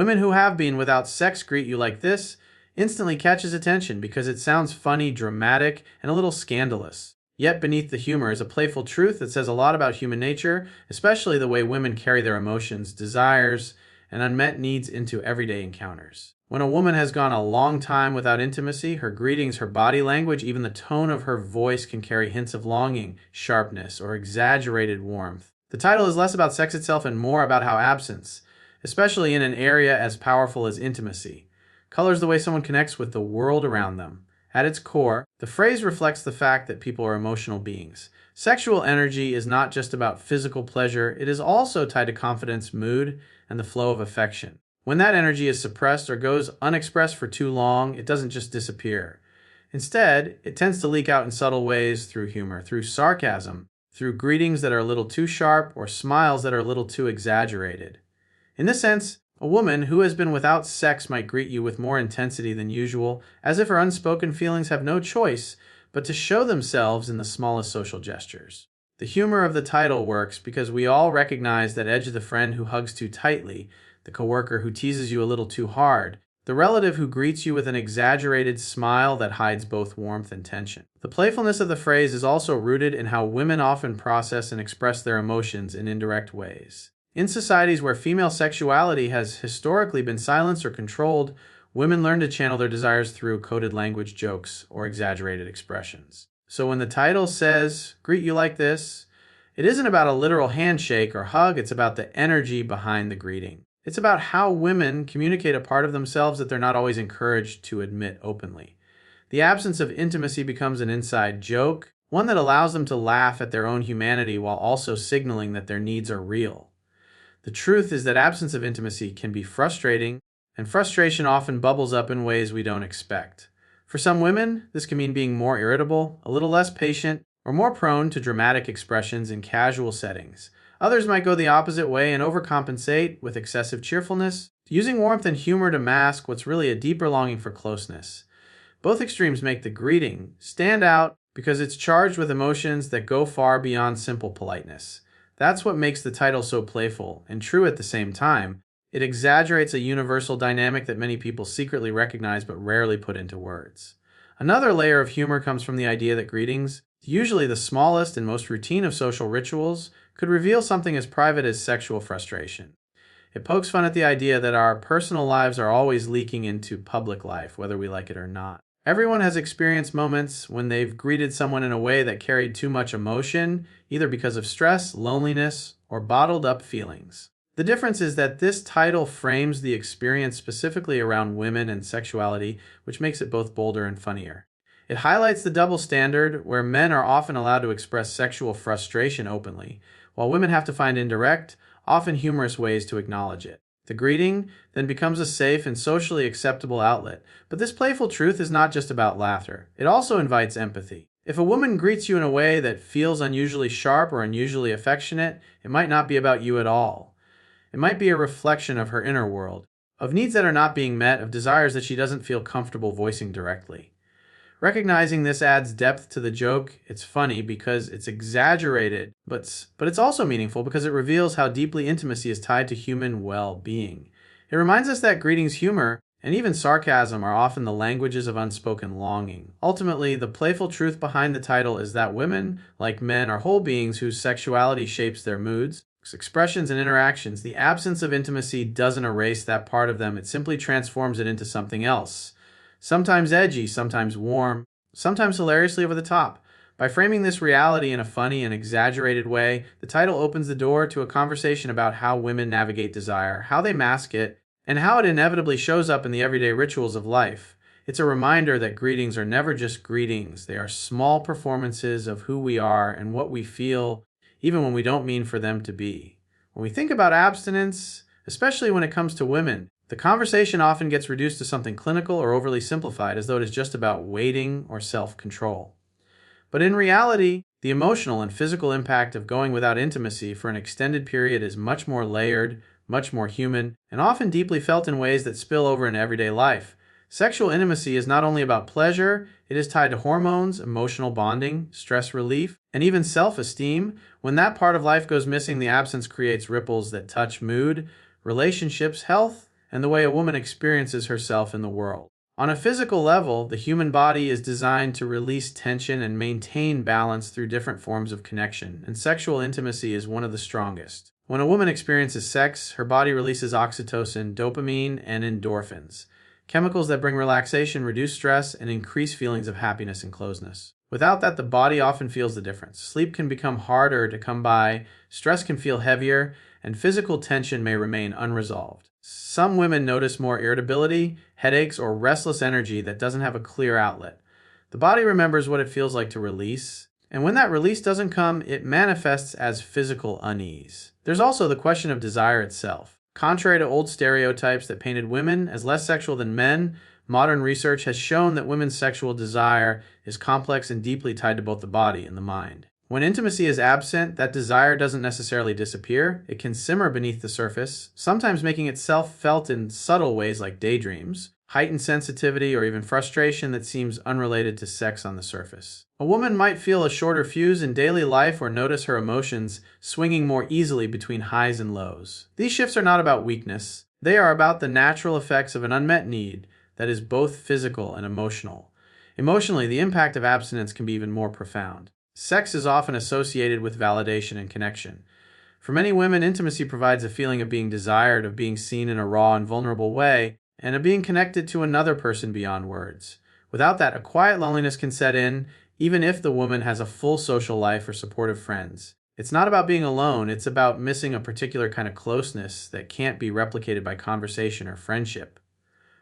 Women who have been without sex greet you like this instantly catches attention because it sounds funny, dramatic, and a little scandalous. Yet beneath the humor is a playful truth that says a lot about human nature, especially the way women carry their emotions, desires, and unmet needs into everyday encounters. When a woman has gone a long time without intimacy, her greetings, her body language, even the tone of her voice can carry hints of longing, sharpness, or exaggerated warmth. The title is less about sex itself and more about how absence, especially in an area as powerful as intimacy, colors the way someone connects with the world around them. At its core, the phrase reflects the fact that people are emotional beings. Sexual energy is not just about physical pleasure, it is also tied to confidence, mood, and the flow of affection. When that energy is suppressed or goes unexpressed for too long, it doesn't just disappear. Instead, it tends to leak out in subtle ways through humor, through sarcasm, through greetings that are a little too sharp, or smiles that are a little too exaggerated. In this sense, a woman who has been without sex might greet you with more intensity than usual, as if her unspoken feelings have no choice but to show themselves in the smallest social gestures. The humor of the title works because we all recognize that edge of the friend who hugs too tightly, the coworker who teases you a little too hard, the relative who greets you with an exaggerated smile that hides both warmth and tension. The playfulness of the phrase is also rooted in how women often process and express their emotions in indirect ways. In societies where female sexuality has historically been silenced or controlled, women learn to channel their desires through coded language, jokes, or exaggerated expressions. So when the title says, "Greet you like this," it isn't about a literal handshake or hug, it's about the energy behind the greeting. It's about how women communicate a part of themselves that they're not always encouraged to admit openly. The absence of intimacy becomes an inside joke, one that allows them to laugh at their own humanity while also signaling that their needs are real. The truth is that absence of intimacy can be frustrating, and frustration often bubbles up in ways we don't expect. For some women, this can mean being more irritable, a little less patient, or more prone to dramatic expressions in casual settings. Others might go the opposite way and overcompensate with excessive cheerfulness, using warmth and humor to mask what's really a deeper longing for closeness. Both extremes make the greeting stand out because it's charged with emotions that go far beyond simple politeness. That's what makes the title so playful and true at the same time. It exaggerates a universal dynamic that many people secretly recognize but rarely put into words. Another layer of humor comes from the idea that greetings, usually the smallest and most routine of social rituals, could reveal something as private as sexual frustration. It pokes fun at the idea that our personal lives are always leaking into public life, whether we like it or not. Everyone has experienced moments when they've greeted someone in a way that carried too much emotion, either because of stress, loneliness, or bottled up feelings. The difference is that this title frames the experience specifically around women and sexuality, which makes it both bolder and funnier. It highlights the double standard where men are often allowed to express sexual frustration openly, while women have to find indirect, often humorous ways to acknowledge it. The greeting then becomes a safe and socially acceptable outlet, but this playful truth is not just about laughter. It also invites empathy. If a woman greets you in a way that feels unusually sharp or unusually affectionate, it might not be about you at all. It might be a reflection of her inner world, of needs that are not being met, of desires that she doesn't feel comfortable voicing directly. Recognizing this adds depth to the joke. It's funny because it's exaggerated, but it's also meaningful because it reveals how deeply intimacy is tied to human well-being. It reminds us that greetings, humor, and even sarcasm are often the languages of unspoken longing. Ultimately, the playful truth behind the title is that women, like men, are whole beings whose sexuality shapes their moods, expressions, and interactions. The absence of intimacy doesn't erase that part of them, it simply transforms it into something else. Sometimes edgy, sometimes warm, sometimes hilariously over the top. By framing this reality in a funny and exaggerated way, the title opens the door to a conversation about how women navigate desire, how they mask it, and how it inevitably shows up in the everyday rituals of life. It's a reminder that greetings are never just greetings. They are small performances of who we are and what we feel, even when we don't mean for them to be. When we think about abstinence, especially when it comes to women, the conversation often gets reduced to something clinical or overly simplified, as though it is just about waiting or self-control. But in reality, the emotional and physical impact of going without intimacy for an extended period is much more layered, much more human, and often deeply felt in ways that spill over in everyday life. Sexual intimacy is not only about pleasure, it is tied to hormones, emotional bonding, stress relief, and even self-esteem. When that part of life goes missing, the absence creates ripples that touch mood, relationships, health, and the way a woman experiences herself in the world. On a physical level, the human body is designed to release tension and maintain balance through different forms of connection, and sexual intimacy is one of the strongest. When a woman experiences sex, her body releases oxytocin, dopamine, and endorphins, chemicals that bring relaxation, reduce stress, and increase feelings of happiness and closeness. Without that, the body often feels the difference. Sleep can become harder to come by, stress can feel heavier, and physical tension may remain unresolved. Some women notice more irritability, headaches, or restless energy that doesn't have a clear outlet. The body remembers what it feels like to release, and when that release doesn't come, it manifests as physical unease. There's also the question of desire itself. Contrary to old stereotypes that painted women as less sexual than men, modern research has shown that women's sexual desire is complex and deeply tied to both the body and the mind. When intimacy is absent, that desire doesn't necessarily disappear. It can simmer beneath the surface, sometimes making itself felt in subtle ways like daydreams, heightened sensitivity, or even frustration that seems unrelated to sex on the surface. A woman might feel a shorter fuse in daily life or notice her emotions swinging more easily between highs and lows. These shifts are not about weakness. They are about the natural effects of an unmet need that is both physical and emotional. Emotionally, the impact of abstinence can be even more profound. Sex is often associated with validation and connection. For many women, intimacy provides a feeling of being desired, of being seen in a raw and vulnerable way, and of being connected to another person beyond words. Without that, a quiet loneliness can set in, even if the woman has a full social life or supportive friends. It's not about being alone, it's about missing a particular kind of closeness that can't be replicated by conversation or friendship.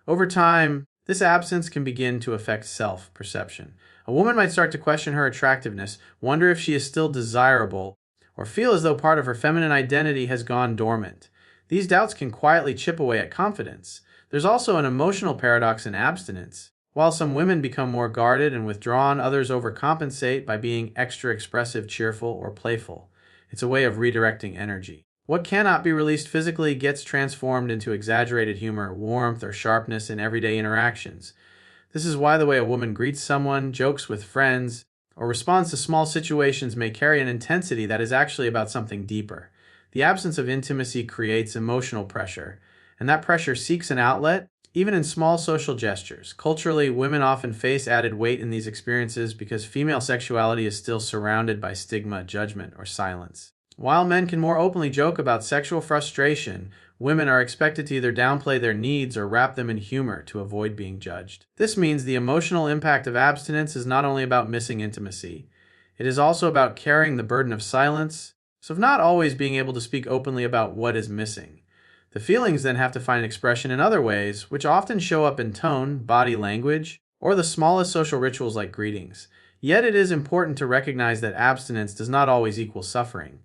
Over time, this absence can begin to affect self-perception. A woman might start to question her attractiveness, wonder if she is still desirable, or feel as though part of her feminine identity has gone dormant. These doubts can quietly chip away at confidence. There's also an emotional paradox in abstinence. While some women become more guarded and withdrawn, others overcompensate by being extra expressive, cheerful, or playful. It's a way of redirecting energy. What cannot be released physically gets transformed into exaggerated humor, warmth, or sharpness in everyday interactions. This is why the way a woman greets someone, jokes with friends, or responds to small situations may carry an intensity that is actually about something deeper. The absence of intimacy creates emotional pressure, and that pressure seeks an outlet, even in small social gestures. Culturally, women often face added weight in these experiences because female sexuality is still surrounded by stigma, judgment, or silence. While men can more openly joke about sexual frustration, women are expected to either downplay their needs or wrap them in humor to avoid being judged. This means the emotional impact of abstinence is not only about missing intimacy, it is also about carrying the burden of silence, so of not always being able to speak openly about what is missing. The feelings then have to find expression in other ways, which often show up in tone, body language, or the smallest social rituals like greetings. Yet it is important to recognize that abstinence does not always equal suffering.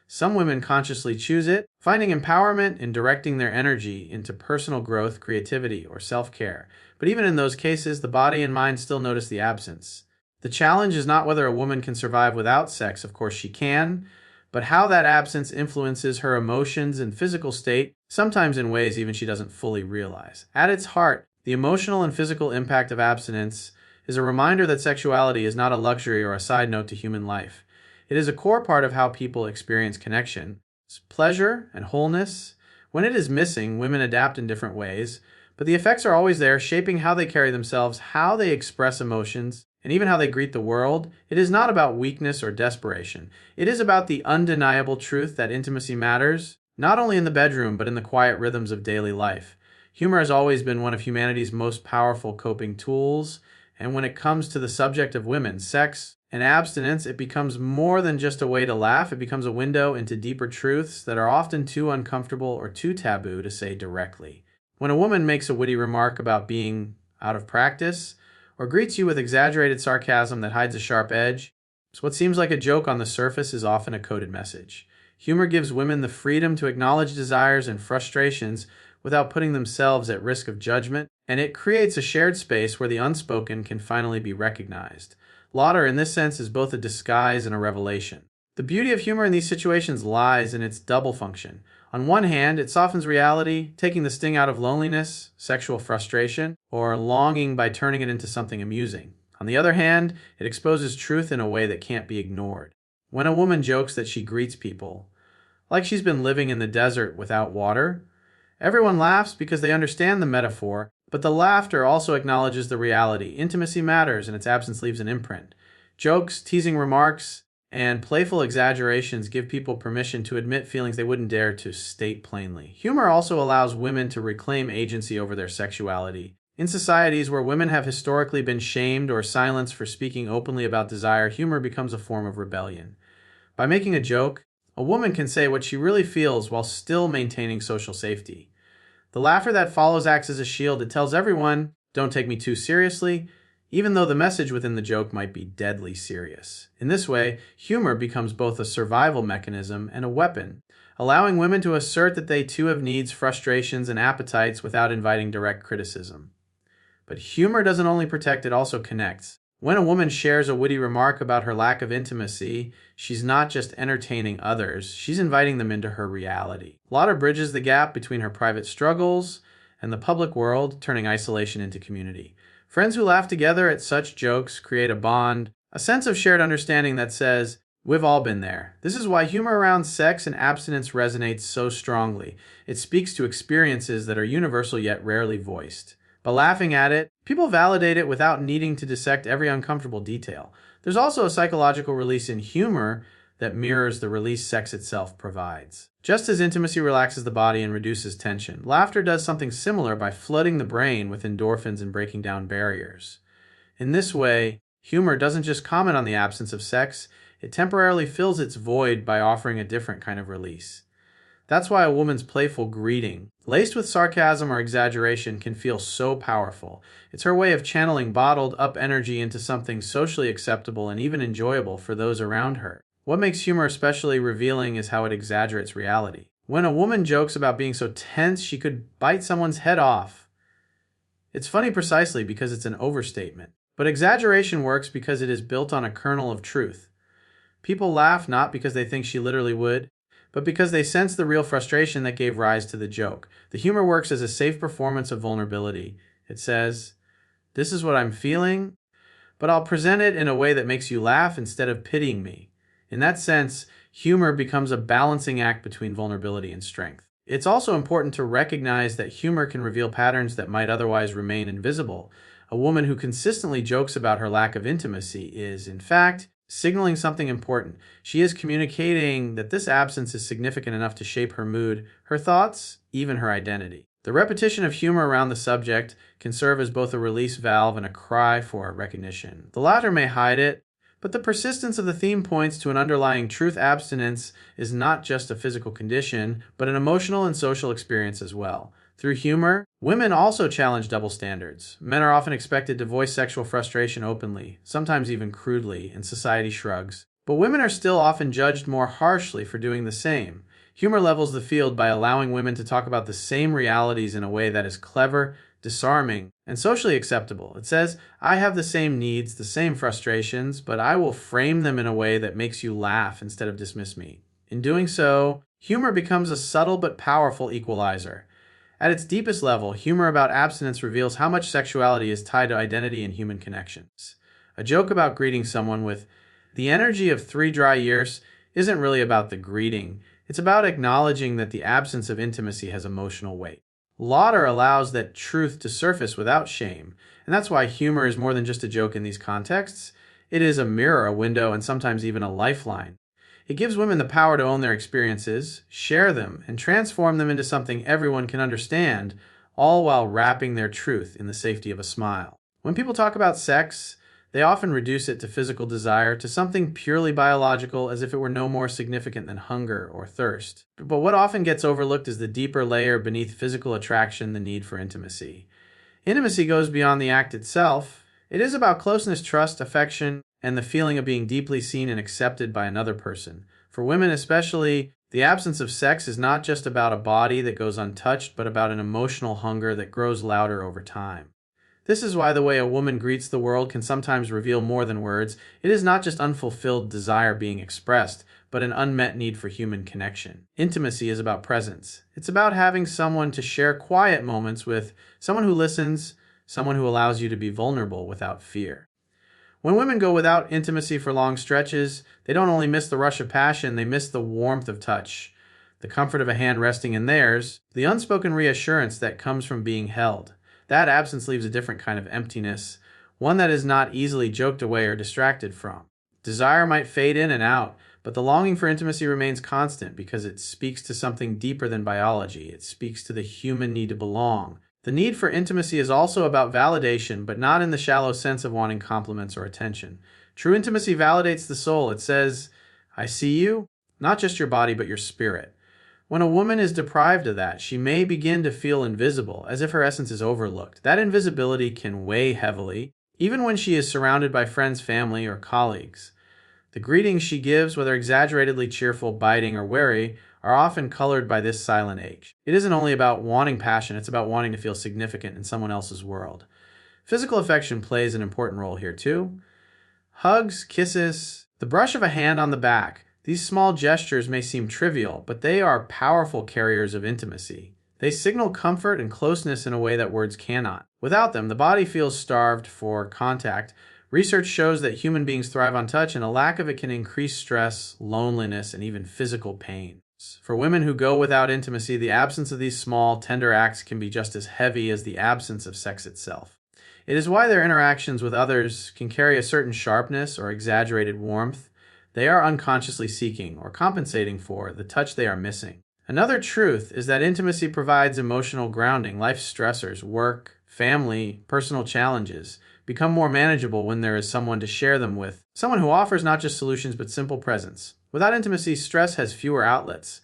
Some women consciously choose it, finding empowerment in directing their energy into personal growth, creativity, or self-care. But even in those cases, the body and mind still notice the absence. The challenge is not whether a woman can survive without sex, of course she can, but how that absence influences her emotions and physical state, sometimes in ways even she doesn't fully realize. At its heart, the emotional and physical impact of abstinence is a reminder that sexuality is not a luxury or a side note to human life. It is a core part of how people experience connection, pleasure, and wholeness. When it is missing, women adapt in different ways, but the effects are always there, shaping how they carry themselves, how they express emotions, and even how they greet the world. It is not about weakness or desperation. It is about the undeniable truth that intimacy matters, not only in the bedroom, but in the quiet rhythms of daily life. Humor has always been one of humanity's most powerful coping tools, and when it comes to the subject of women, sex, and abstinence, it becomes more than just a way to laugh. It becomes a window into deeper truths that are often too uncomfortable or too taboo to say directly. When a woman makes a witty remark about being out of practice, or greets you with exaggerated sarcasm that hides a sharp edge, so what seems like a joke on the surface is often a coded message. Humor gives women the freedom to acknowledge desires and frustrations without putting themselves at risk of judgment, and it creates a shared space where the unspoken can finally be recognized. Laughter, in this sense, is both a disguise and a revelation. The beauty of humor in these situations lies in its double function. On one hand, it softens reality, taking the sting out of loneliness, sexual frustration, or longing by turning it into something amusing. On the other hand, it exposes truth in a way that can't be ignored. When a woman jokes that she greets people, like she's been living in the desert without water, Everyone laughs because they understand the metaphor, but the laughter also acknowledges the reality. Intimacy matters, and its absence leaves an imprint. Jokes, teasing remarks, and playful exaggerations give people permission to admit feelings they wouldn't dare to state plainly. Humor also allows women to reclaim agency over their sexuality. In societies where women have historically been shamed or silenced for speaking openly about desire, humor becomes a form of rebellion. By making a joke, a woman can say what she really feels while still maintaining social safety. The laughter that follows acts as a shield. It tells everyone, don't take me too seriously, even though the message within the joke might be deadly serious. In this way, humor becomes both a survival mechanism and a weapon, allowing women to assert that they too have needs, frustrations, and appetites without inviting direct criticism. But humor doesn't only protect, it also connects. When a woman shares a witty remark about her lack of intimacy, she's not just entertaining others, she's inviting them into her reality. Laughter bridges the gap between her private struggles and the public world, turning isolation into community. Friends who laugh together at such jokes create a bond, a sense of shared understanding that says, we've all been there. This is why humor around sex and abstinence resonates so strongly. It speaks to experiences that are universal yet rarely voiced. By laughing at it, people validate it without needing to dissect every uncomfortable detail. There's also a psychological release in humor that mirrors the release sex itself provides. Just as intimacy relaxes the body and reduces tension, laughter does something similar by flooding the brain with endorphins and breaking down barriers. In this way, humor doesn't just comment on the absence of sex, it temporarily fills its void by offering a different kind of release. That's why a woman's playful greeting, laced with sarcasm or exaggeration, can feel so powerful. It's her way of channeling bottled up energy into something socially acceptable and even enjoyable for those around her. What makes humor especially revealing is how it exaggerates reality. When a woman jokes about being so tense she could bite someone's head off, it's funny precisely because it's an overstatement. But exaggeration works because it is built on a kernel of truth. People laugh not because they think she literally would, but because they sense the real frustration that gave rise to the joke. The humor works as a safe performance of vulnerability. It says, this is what I'm feeling, but I'll present it in a way that makes you laugh instead of pitying me. In that sense, humor becomes a balancing act between vulnerability and strength. It's also important to recognize that humor can reveal patterns that might otherwise remain invisible. A woman who consistently jokes about her lack of intimacy is, in fact, signaling something important. She is communicating that this absence is significant enough to shape her mood, her thoughts, even her identity. The repetition of humor around the subject can serve as both a release valve and a cry for recognition. The latter may hide it, but the persistence of the theme points to an underlying truth. Abstinence is not just a physical condition, but an emotional and social experience as well. Through humor, women also challenge double standards. Men are often expected to voice sexual frustration openly, sometimes even crudely, and society shrugs. But women are still often judged more harshly for doing the same. Humor levels the field by allowing women to talk about the same realities in a way that is clever, disarming, and socially acceptable. It says, I have the same needs, the same frustrations, but I will frame them in a way that makes you laugh instead of dismiss me. In doing so, humor becomes a subtle but powerful equalizer. At its deepest level, humor about abstinence reveals how much sexuality is tied to identity and human connections. A joke about greeting someone with the energy of 3 dry years isn't really about the greeting. It's about acknowledging that the absence of intimacy has emotional weight. Laughter allows that truth to surface without shame, and that's why humor is more than just a joke in these contexts. It is a mirror, a window, and sometimes even a lifeline. It gives women the power to own their experiences, share them, and transform them into something everyone can understand, all while wrapping their truth in the safety of a smile. When people talk about sex, they often reduce it to physical desire, to something purely biological, as if it were no more significant than hunger or thirst. But what often gets overlooked is the deeper layer beneath physical attraction, the need for intimacy. Intimacy goes beyond the act itself. It is about closeness, trust, affection, and the feeling of being deeply seen and accepted by another person. For women especially, the absence of sex is not just about a body that goes untouched, but about an emotional hunger that grows louder over time. This is why the way a woman greets the world can sometimes reveal more than words. It is not just unfulfilled desire being expressed, but an unmet need for human connection. Intimacy is about presence. It's about having someone to share quiet moments with, someone who listens, someone who allows you to be vulnerable without fear. When women go without intimacy for long stretches, they don't only miss the rush of passion, they miss the warmth of touch, the comfort of a hand resting in theirs, the unspoken reassurance that comes from being held. That absence leaves a different kind of emptiness, one that is not easily joked away or distracted from. Desire might fade in and out, but the longing for intimacy remains constant because it speaks to something deeper than biology. It speaks to the human need to belong. The need for intimacy is also about validation, but not in the shallow sense of wanting compliments or attention. True intimacy validates the soul. It says, I see you, not just your body, but your spirit. When a woman is deprived of that, she may begin to feel invisible, as if her essence is overlooked. That invisibility can weigh heavily, even when she is surrounded by friends, family, or colleagues. The greetings she gives, whether exaggeratedly cheerful, biting, or wary, are often colored by this silent ache. It isn't only about wanting passion, it's about wanting to feel significant in someone else's world. Physical affection plays an important role here too. Hugs, kisses, the brush of a hand on the back. These small gestures may seem trivial, but they are powerful carriers of intimacy. They signal comfort and closeness in a way that words cannot. Without them, the body feels starved for contact. Research shows that human beings thrive on touch, and a lack of it can increase stress, loneliness, and even physical pain. For women who go without intimacy, the absence of these small, tender acts can be just as heavy as the absence of sex itself. It is why their interactions with others can carry a certain sharpness or exaggerated warmth. They are unconsciously seeking or compensating for the touch they are missing. Another truth is that intimacy provides emotional grounding. Life's stressors, work, family, personal challenges become more manageable when there is someone to share them with, someone who offers not just solutions but simple presence. Without intimacy, stress has fewer outlets.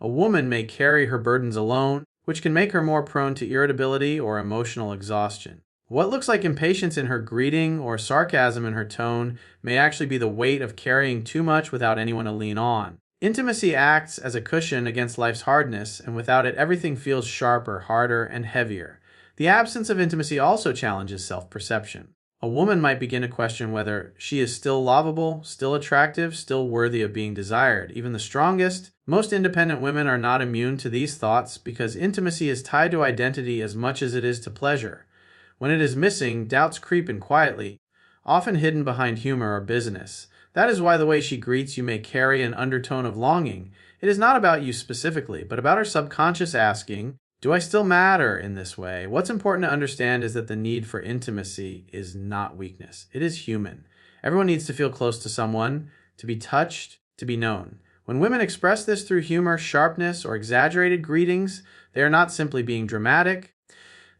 A woman may carry her burdens alone, which can make her more prone to irritability or emotional exhaustion. What looks like impatience in her greeting or sarcasm in her tone may actually be the weight of carrying too much without anyone to lean on. Intimacy acts as a cushion against life's hardness, and without it, everything feels sharper, harder, and heavier. The absence of intimacy also challenges self-perception. A woman might begin to question whether she is still lovable, still attractive, still worthy of being desired. Even the strongest, most independent women are not immune to these thoughts because intimacy is tied to identity as much as it is to pleasure. When it is missing, doubts creep in quietly, often hidden behind humor or business. That is why the way she greets you may carry an undertone of longing. It is not about you specifically, but about her subconscious asking, do I still matter in this way? What's important to understand is that the need for intimacy is not weakness. It is human. Everyone needs to feel close to someone, to be touched, to be known. When women express this through humor, sharpness, or exaggerated greetings, they are not simply being dramatic.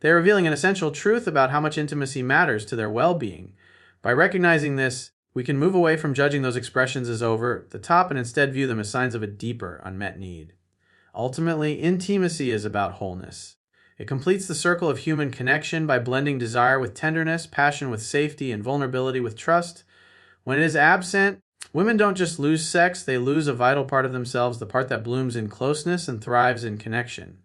They are revealing an essential truth about how much intimacy matters to their well-being. By recognizing this, we can move away from judging those expressions as over the top and instead view them as signs of a deeper, unmet need. Ultimately, intimacy is about wholeness. It completes the circle of human connection by blending desire with tenderness, passion with safety, and vulnerability with trust. When it is absent, women don't just lose sex, they lose a vital part of themselves, the part that blooms in closeness and thrives in connection.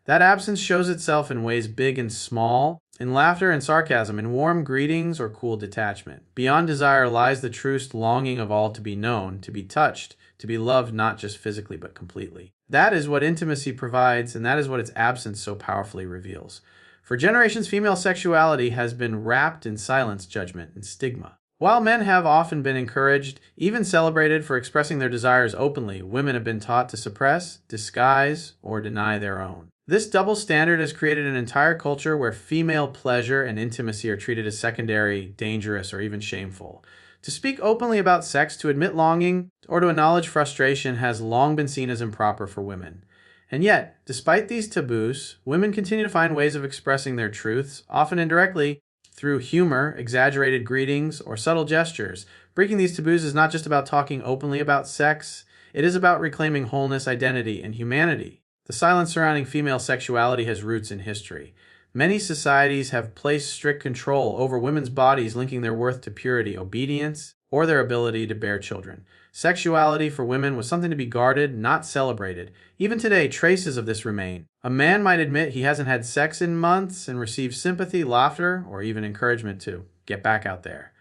That absence shows itself in ways big and small, in laughter and sarcasm, in warm greetings or cool detachment. Beyond desire lies the true longing of all to be known, to be touched, to be loved not just physically but completely. That is what intimacy provides, and that is what its absence so powerfully reveals. For generations, female sexuality has been wrapped in silence, judgment, and stigma. While men have often been encouraged, even celebrated for expressing their desires openly, women have been taught to suppress, disguise, or deny their own. This double standard has created an entire culture where female pleasure and intimacy are treated as secondary, dangerous, or even shameful. To speak openly about sex, to admit longing, or to acknowledge frustration has long been seen as improper for women. And yet, despite these taboos, women continue to find ways of expressing their truths, often indirectly, through humor, exaggerated greetings, or subtle gestures. Breaking these taboos is not just about talking openly about sex, it is about reclaiming wholeness, identity, and humanity. The silence surrounding female sexuality has roots in history. Many societies have placed strict control over women's bodies, linking their worth to purity, obedience, or their ability to bear children. Sexuality for women was something to be guarded, not celebrated. Even today, traces of this remain. A man might admit he hasn't had sex in months and receive sympathy, laughter, or even encouragement to get back out there.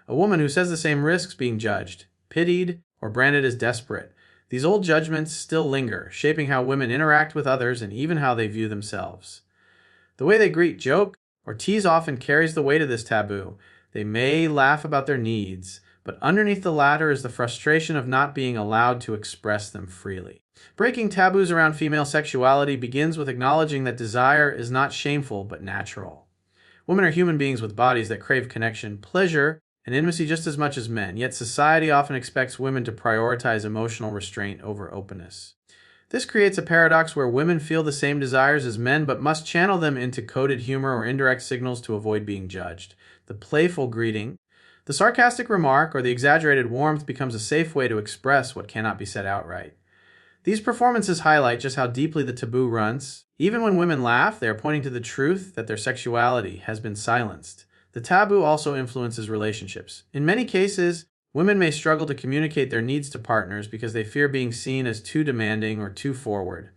A woman who says the same risks being judged, pitied, or branded as desperate. These old judgments still linger, shaping how women interact with others and even how they view themselves. The way they greet, joke, or tease often carries the weight of this taboo. They may laugh about their needs, but underneath the latter is the frustration of not being allowed to express them freely. Breaking taboos around female sexuality begins with acknowledging that desire is not shameful but natural. Women are human beings with bodies that crave connection, pleasure, and intimacy just as much as men, yet society often expects women to prioritize emotional restraint over openness. This creates a paradox where women feel the same desires as men but must channel them into coded humor or indirect signals to avoid being judged. The playful greeting, the sarcastic remark, or the exaggerated warmth becomes a safe way to express what cannot be said outright. These performances highlight just how deeply the taboo runs. Even when women laugh, they are pointing to the truth that their sexuality has been silenced. The taboo also influences relationships. In many cases, women may struggle to communicate their needs to partners because they fear being seen as too demanding or too forward.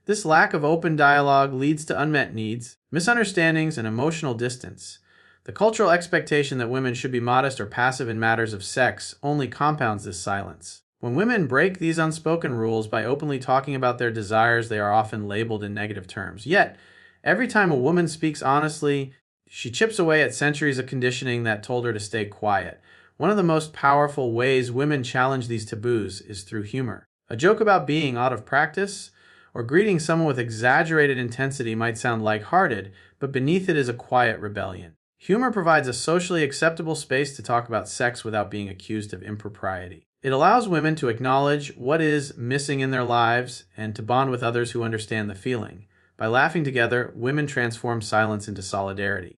This lack of open dialogue leads to unmet needs, misunderstandings, and emotional distance. The cultural expectation that women should be modest or passive in matters of sex only compounds this silence. When women break these unspoken rules by openly talking about their desires, they are often labeled in negative terms. Yet, every time a woman speaks honestly, she chips away at centuries of conditioning that told her to stay quiet. One of the most powerful ways women challenge these taboos is through humor. A joke about being out of practice or greeting someone with exaggerated intensity might sound lighthearted, but beneath it is a quiet rebellion. Humor provides a socially acceptable space to talk about sex without being accused of impropriety. It allows women to acknowledge what is missing in their lives and to bond with others who understand the feeling. By laughing together, women transform silence into solidarity.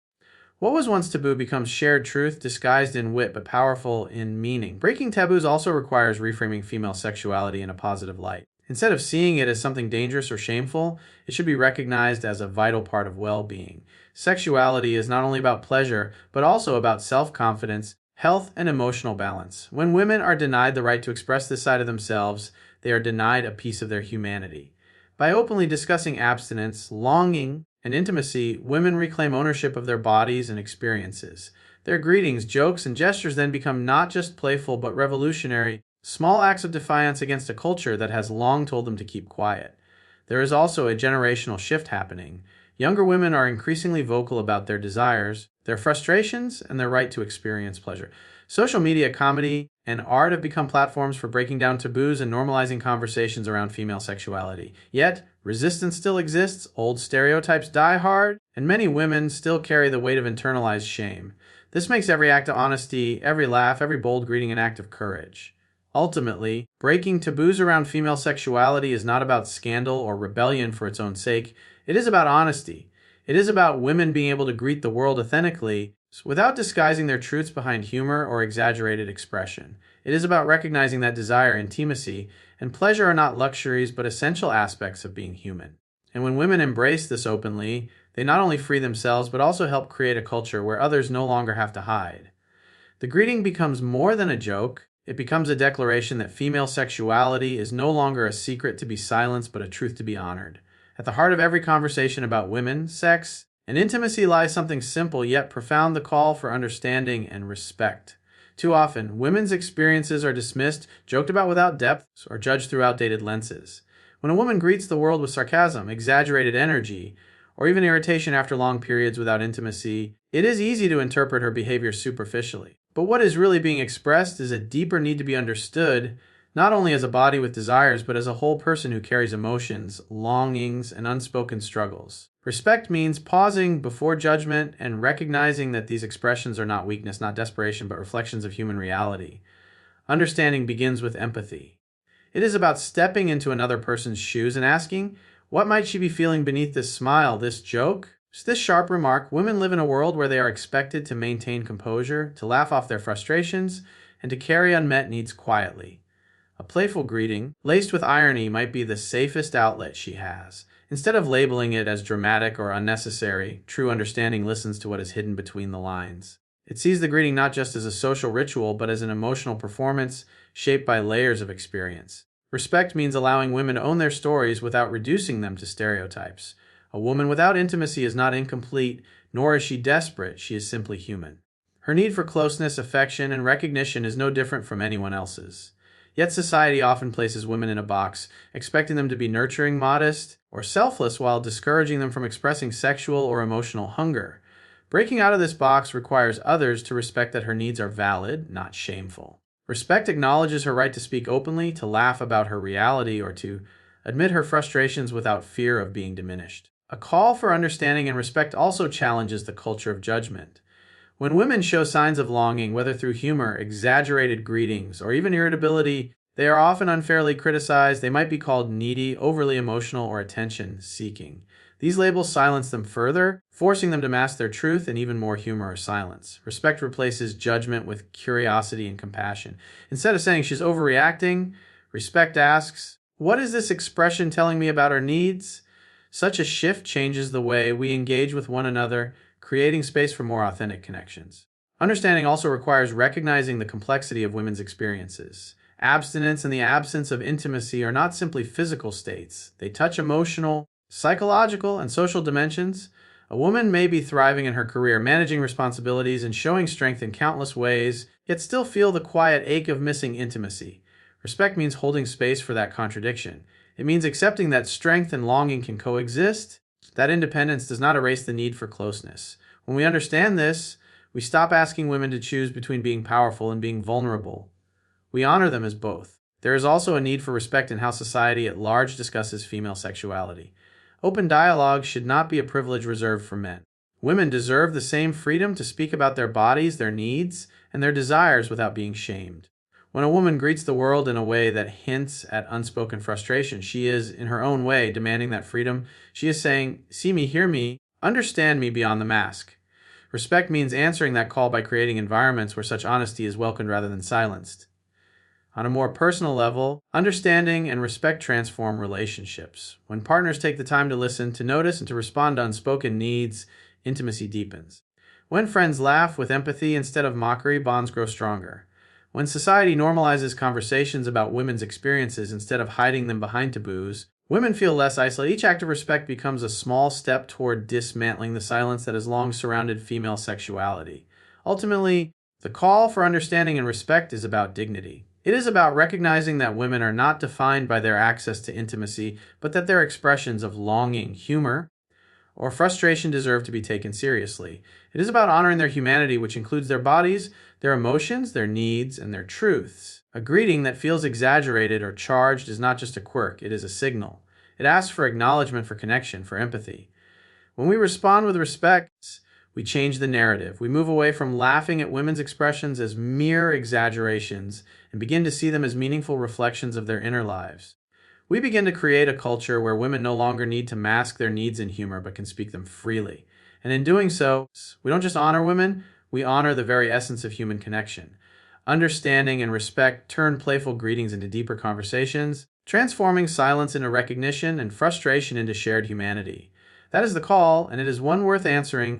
What was once taboo becomes shared truth, disguised in wit but powerful in meaning. Breaking taboos also requires reframing female sexuality in a positive light. Instead of seeing it as something dangerous or shameful, it should be recognized as a vital part of well-being. Sexuality is not only about pleasure, but also about self-confidence, health, and emotional balance. When women are denied the right to express this side of themselves, they are denied a piece of their humanity. By openly discussing abstinence, longing, and intimacy, women reclaim ownership of their bodies and experiences. Their greetings, jokes, and gestures then become not just playful but revolutionary, small acts of defiance against a culture that has long told them to keep quiet. There is also a generational shift happening. Younger women are increasingly vocal about their desires, their frustrations, and their right to experience pleasure. Social media, comedy, and art have become platforms for breaking down taboos and normalizing conversations around female sexuality. Yet, resistance still exists, old stereotypes die hard, and many women still carry the weight of internalized shame. This makes every act of honesty, every laugh, every bold greeting an act of courage. Ultimately, breaking taboos around female sexuality is not about scandal or rebellion for its own sake. It is about honesty. It is about women being able to greet the world authentically without disguising their truths behind humor or exaggerated expression. It is about recognizing that desire, intimacy, and pleasure are not luxuries but essential aspects of being human. And when women embrace this openly, they not only free themselves but also help create a culture where others no longer have to hide. The greeting becomes more than a joke. It becomes a declaration that female sexuality is no longer a secret to be silenced but a truth to be honored. At the heart of every conversation about women, sex, and intimacy lies something simple yet profound: the call for understanding and respect. Too often, women's experiences are dismissed, joked about without depth, or judged through outdated lenses. When a woman greets the world with sarcasm, exaggerated energy, or even irritation after long periods without intimacy, it is easy to interpret her behavior superficially. But what is really being expressed is a deeper need to be understood, not only as a body with desires, but as a whole person who carries emotions, longings, and unspoken struggles. Respect means pausing before judgment and recognizing that these expressions are not weakness, not desperation, but reflections of human reality. Understanding begins with empathy. It is about stepping into another person's shoes and asking, what might she be feeling beneath this smile, this joke, this sharp remark? Women live in a world where they are expected to maintain composure, to laugh off their frustrations, and to carry unmet needs quietly. A playful greeting, laced with irony, might be the safest outlet she has. Instead of labeling it as dramatic or unnecessary, true understanding listens to what is hidden between the lines. It sees the greeting not just as a social ritual, but as an emotional performance shaped by layers of experience. Respect means allowing women to own their stories without reducing them to stereotypes. A woman without intimacy is not incomplete, nor is she desperate, she is simply human. Her need for closeness, affection, and recognition is no different from anyone else's. Yet society often places women in a box, expecting them to be nurturing, modest, or selfless while discouraging them from expressing sexual or emotional hunger. Breaking out of this box requires others to respect that her needs are valid, not shameful. Respect acknowledges her right to speak openly, to laugh about her reality, or to admit her frustrations without fear of being diminished. A call for understanding and respect also challenges the culture of judgment. When women show signs of longing, whether through humor, exaggerated greetings, or even irritability, they are often unfairly criticized. They might be called needy, overly emotional, or attention seeking. These labels silence them further, forcing them to mask their truth in even more humor or silence. Respect replaces judgment with curiosity and compassion. Instead of saying she's overreacting, respect asks, "What is this expression telling me about her needs?" Such a shift changes the way we engage with one another, creating space for more authentic connections. Understanding also requires recognizing the complexity of women's experiences. Abstinence and the absence of intimacy are not simply physical states. They touch emotional, psychological, and social dimensions. A woman may be thriving in her career, managing responsibilities, and showing strength in countless ways, yet still feel the quiet ache of missing intimacy. Respect means holding space for that contradiction. It means accepting that strength and longing can coexist. That independence does not erase the need for closeness. When we understand this, we stop asking women to choose between being powerful and being vulnerable. We honor them as both. There is also a need for respect in how society at large discusses female sexuality. Open dialogue should not be a privilege reserved for men. Women deserve the same freedom to speak about their bodies, their needs, and their desires without being shamed. When a woman greets the world in a way that hints at unspoken frustration, she is, in her own way, demanding that freedom. She is saying, "See me, hear me, understand me beyond the mask." Respect means answering that call by creating environments where such honesty is welcomed rather than silenced. On a more personal level, understanding and respect transform relationships. When partners take the time to listen, to notice, and to respond to unspoken needs, intimacy deepens. When friends laugh with empathy instead of mockery, bonds grow stronger. When society normalizes conversations about women's experiences instead of hiding them behind taboos, women feel less isolated. Each act of respect becomes a small step toward dismantling the silence that has long surrounded female sexuality. Ultimately, the call for understanding and respect is about dignity. It is about recognizing that women are not defined by their access to intimacy, but that their expressions of longing, humor, or frustration deserve to be taken seriously. It is about honoring their humanity, which includes their bodies, their emotions, their needs, and their truths. A greeting that feels exaggerated or charged is not just a quirk, it is a signal. It asks for acknowledgement, for connection, for empathy. When we respond with respect, we change the narrative. We move away from laughing at women's expressions as mere exaggerations and begin to see them as meaningful reflections of their inner lives. We begin to create a culture where women no longer need to mask their needs in humor but can speak them freely. And in doing so, we don't just honor women, we honor the very essence of human connection. Understanding and respect turn playful greetings into deeper conversations, transforming silence into recognition and frustration into shared humanity. That is the call, and it is one worth answering.